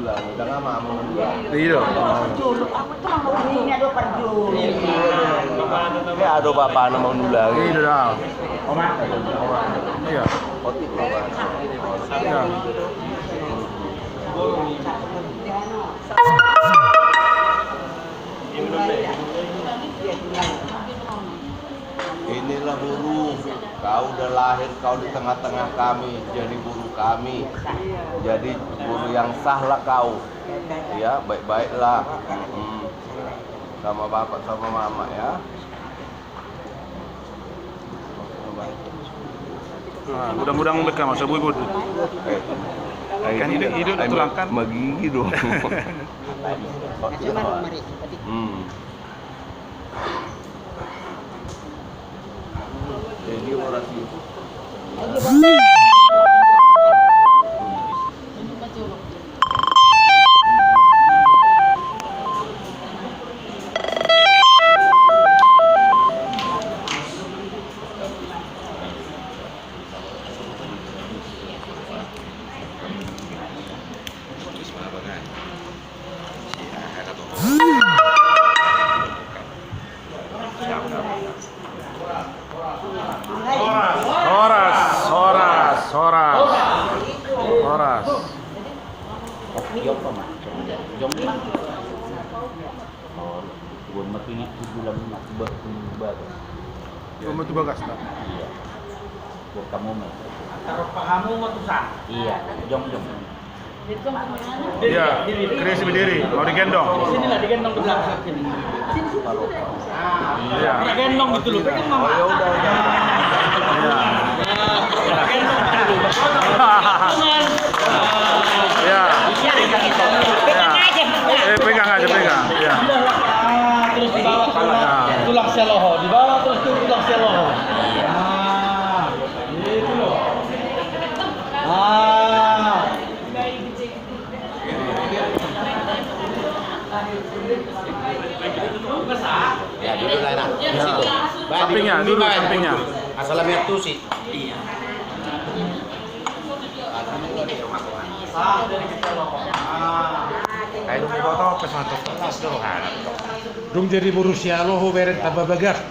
mendulang, jangan mau mendulang. Iya. Ini ada perjul. Ini ada bapak nama mendulang. Iya dah. Oma. Iya. Otik bapak. Iya. Inilah buruh, kau udah lahir, kau di tengah-tengah kami, jadi buruh kami, jadi buruh yang sah lah kau, ya baik-baiklah, sama bapak sama mama ya. Nah, mudah-mudahan mereka masuk ibu. Kan hidup tulangkan. Magigi dong. Jadi orang itu. Horas. Kamu tu bagas tak? Iya. Buat kamu mah. Taruh pahamu mah tuh sah. Iya, jong. Iya, kreasi berdiri, mau digendong. Sini lah digendong ke belakang sini. Iya. Digendong gitu loh. Kan mama. Iya. Iya. Pegang aja, pegang. Iya. Terus dibawa tulang seloho, dibawa terus tulang seloho. Itu loh. Ya, duduk lah nak. Di situ. Sampingnya, dulu sampingnya. Asalnya tuh sih. Iya. Kayak lu foto pesan kelas doang. Dong jadi Borussia lo beren tambah bagas.